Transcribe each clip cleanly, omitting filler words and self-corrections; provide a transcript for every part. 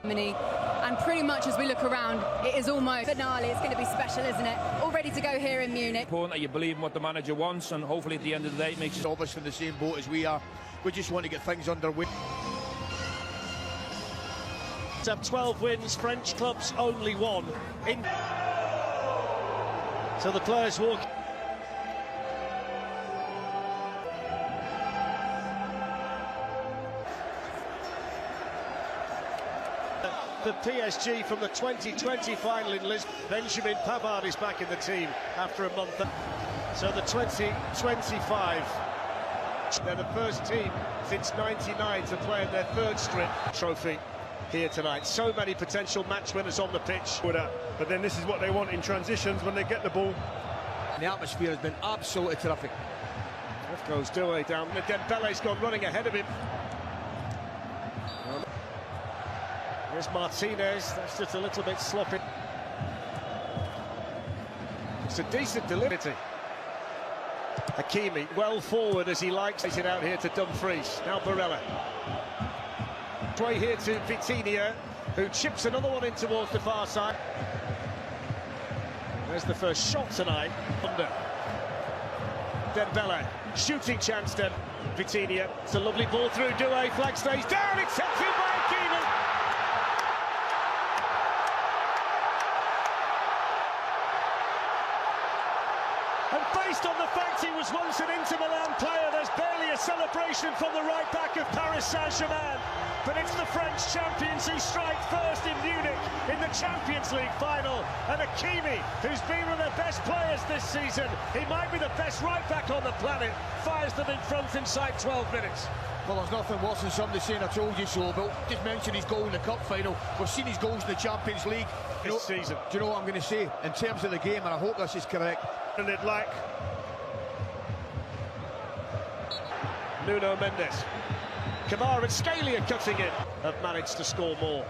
And pretty much as we look around, it is almost finale. It's going to be special, isn't it? All ready to go here in Munich. Important that you believe in what the manager wants, and hopefully at the end of the day it makes it. Obviously in the same boat as we are. We just want to get things underway. Have 12 wins, French clubs only one. So the players walk. The PSG from the 2020 final in Lisbon. Benjamin Pavard is back in the team after a month. So the 2025. They're the first team since '99 to play in their third strip trophy here tonight. So many potential match winners on the pitch. But then this is what they want in transitions when they get the ball. The atmosphere has been absolutely terrific. Off goes Doué down. Dembele's gone running ahead of him. Here's Martinez. That's just a little bit sloppy. It's a decent delivery. Hakimi, well forward as he likes it out here to Dumfries. Now Barella. Way here to Vitinha, who chips another one in towards the far side. There's the first shot tonight. Under Dembele, shooting chance then. Vitinha, it's a lovely ball through. Doué, flag stays down. It's set in by Hakimi. And based on the fact he was once an Inter Milan player, there's barely a celebration from the right back of Paris Saint-Germain. But it's the French champions who strike first in Munich in the Champions League final. And Hakimi, who's been one of their best players this season, he might be the best right back on the planet, fires them in front inside 12 minutes. Well, there's nothing worse than somebody saying I told you so, but just mention his goal in the cup final. We've seen his goals in the Champions League This season. Do you know what I'm going to say in terms of the game, and I hope this is correct? And it like Nuno Mendes. Kamara and Scalia cutting in. Have managed to score more.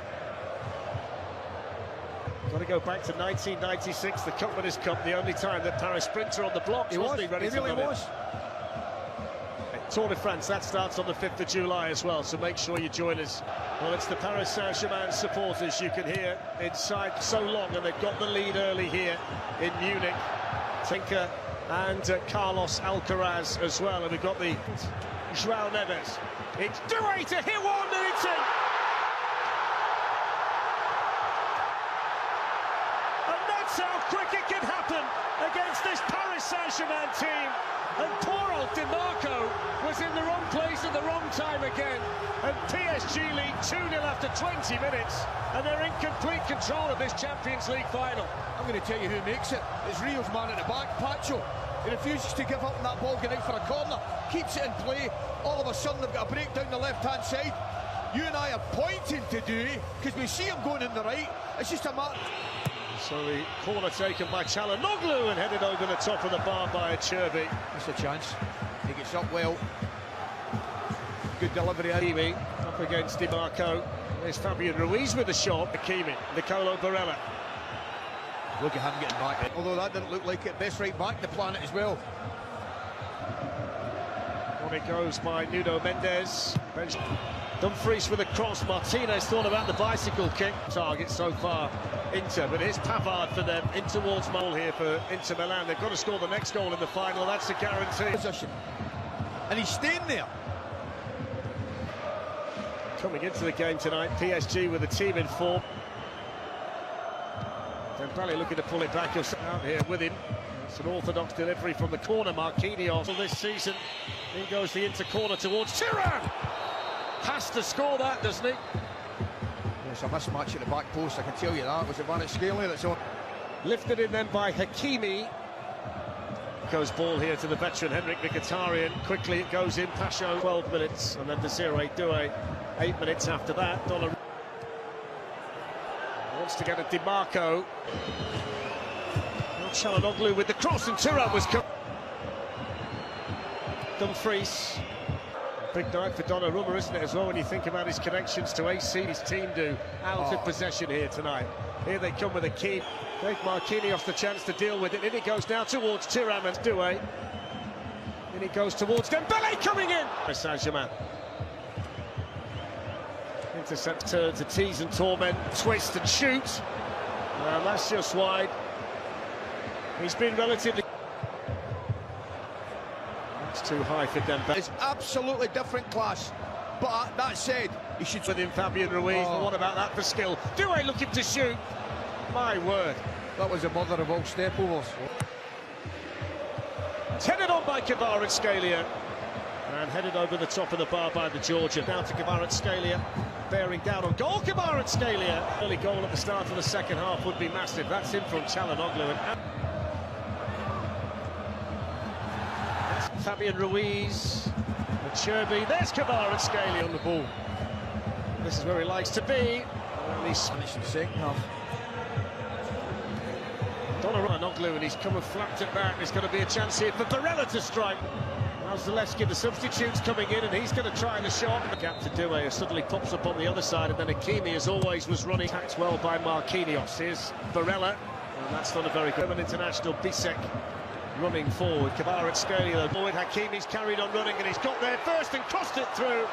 Got to go back to 1996, the Cup Winners' Cup, the only time that Paris Sprinter on the blocks wasn't he ready to really win was. Tour de France, that starts on the 5th of July as well, so make sure you join us. Well, it's the Paris Saint-Germain supporters, you can hear inside so long, and they've got the lead early here in Munich. Tinker and Carlos Alcaraz as well, and we've got the João Neves. It's Doué to hit one, and it's in! And that's how quick it can happen against this Paris Saint-Germain team. And poor old DiMarco was in the wrong place at the wrong time again. And PSG lead 2-0 after 20 minutes, and they're in complete control of this Champions League final. I'm going to tell you who makes it. It's Real's man at the back, Pacho. He refuses to give up on that ball, getting out for a corner, keeps it in play. All of a sudden they've got a break down the left-hand side. You and I are pointing to Doué, because we see him going in the right. It's just a matter. So the corner taken by Çalhanoğlu and headed over the top of the bar by Cherby. That's a chance. He gets up well. Good delivery, Hakimi up against DiMarco. There's Fabian Ruiz with the shot. Hakimi, Nicolo Barella. Look at him getting back. Although that didn't look like it. Best right back the planet as well. On it goes by Nuno Mendes. Dumfries with a cross. Martinez thought about the bicycle kick. Target so far, Inter, but here's Pavard for them in towards Mole here for Inter Milan. They've got to score the next goal in the final. That's a guarantee. Position. And he's staying there. Coming into the game tonight, PSG with a team in form. Dembele looking to pull it back. He'll out here with him. It's an orthodox delivery from the corner. Marquinhos this season. In goes the Inter corner towards Thuram. Has to score that, doesn't he? It's a mismatch at the back post, I can tell you that. It was a Van Scalia that's on. Lifted in then by Hakimi. Goes ball here to the veteran Henrik Mkhitaryan. Quickly it goes in. Pacho 12 minutes, and then Desiree Doué 8 minutes after that. Dollar wants to get a DiMarco. Çalhanoğlu with the cross, and Thuram was cut. Dumfries. Big night for Donnarumma, isn't it, as well, when you think about his connections to AC, his team do. Out of possession here tonight. Here they come with a keep. Take Marquinhos the chance to deal with it. In it goes now towards Thuram and Doué. In it goes towards Dembele coming in. Saint-Germain. Intercept turns to tease and torment, twist and shoot. And that's just wide. He's been relatively... It's too high for Dembele. It's absolutely different class. But that said, he should... Within Fabian Ruiz, but what about that for skill? Doué looking to shoot. My word. That was the mother of all step-overs. It's headed on by Kvaratskhelia. And headed over the top of the bar by the Georgian. Down to Kvaratskhelia, bearing down on goal. Kvaratskhelia. Early goal at the start of the second half would be massive. That's in from Çalhanoğlu. And Fabian Ruiz. Cherby. There's Kvaratskhelia on the ball. This is where he likes to be. And he's finished the second half. Çalhanoğlu, and he's come and flapped it back. There's going to be a chance here for Barella to strike. Now Zalewski, the substitute's coming in, and he's going to try the shot. Gap to Doué, who suddenly pops up on the other side, and then Hakimi, as always, was running. Attacked well by Marquinhos. Here's Barella, and that's not a very good international. Bisek running forward. Kvaratskhelia, forward. Hakimi's carried on running, and he's got there first and crossed it through.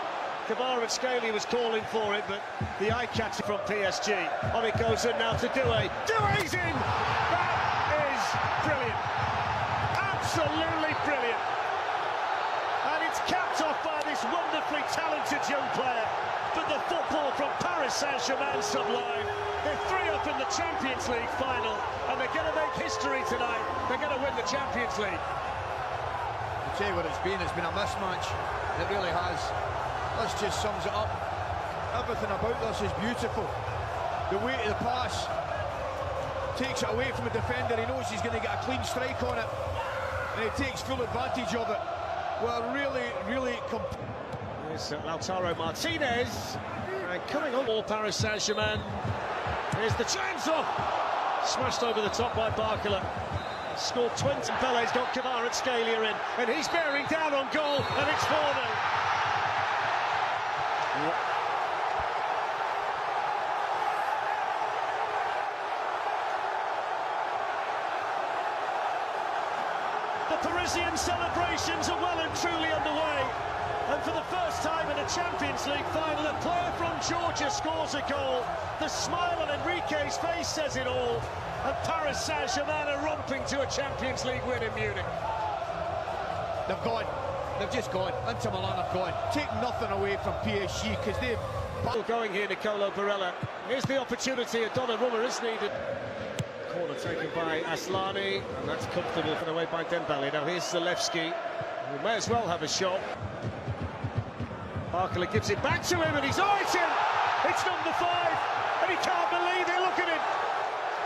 Kvaratskhelia was calling for it, but the eye catcher from PSG. On it goes in now to Doué. Doué's in! That is brilliant. Absolutely brilliant. And it's capped off by this wonderfully talented young player. But the football from Paris Saint-Germain sublime. They're 3 up in the Champions League final, and they're going to make history tonight. They're going to win the Champions League. I'll tell you what it's been a mismatch. It really has. This just sums it up. Everything about this is beautiful. The weight of the pass takes it away from the defender. He knows he's going to get a clean strike on it, and he takes full advantage of it. Well, really Here's Lautaro Martinez, and coming on for Paris Saint-Germain. Here's the chance off. Smashed over the top by Barcola. Scored 20. Pele's got Kvaratskhelia in, and he's bearing down on goal, and it's 4-0. The Parisian celebrations are well and truly underway. And for the first time in a Champions League final, a player from Georgia scores a goal. The smile on Enrique's face says it all. And Paris Saint-Germain are romping to a Champions League win in Munich. They've gone. They've just gone. Inter Milan have gone. Take nothing away from PSG because they've... Going here, Nicolo Barella. Here's the opportunity. A Donnarumma is needed. Corner taken by Aslani, and that's comfortable for the way by Dembele. Now here's Zalewski, who may as well have a shot. Barcola gives it back to him, and it's in! It's number 5, and he can't believe it. Look at him,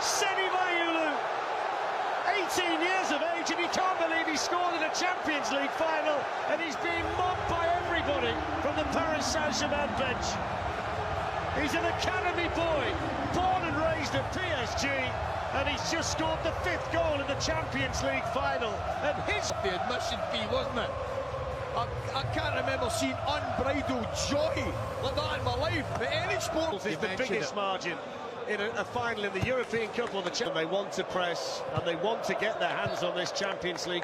Seni Mayulu, 18 years of age, and he can't believe he scored in a Champions League final, and he's being mobbed by everybody from the Paris Saint-Germain bench. He's an academy boy, born and raised at PSG, and he's just scored the 5th goal in the Champions League final. And the admission fee, wasn't it? I can't remember seeing unbridled joy like that in my life. But any sport is the biggest margin in a final in the European Cup or the Champions League. They want to press, and they want to get their hands on this Champions League.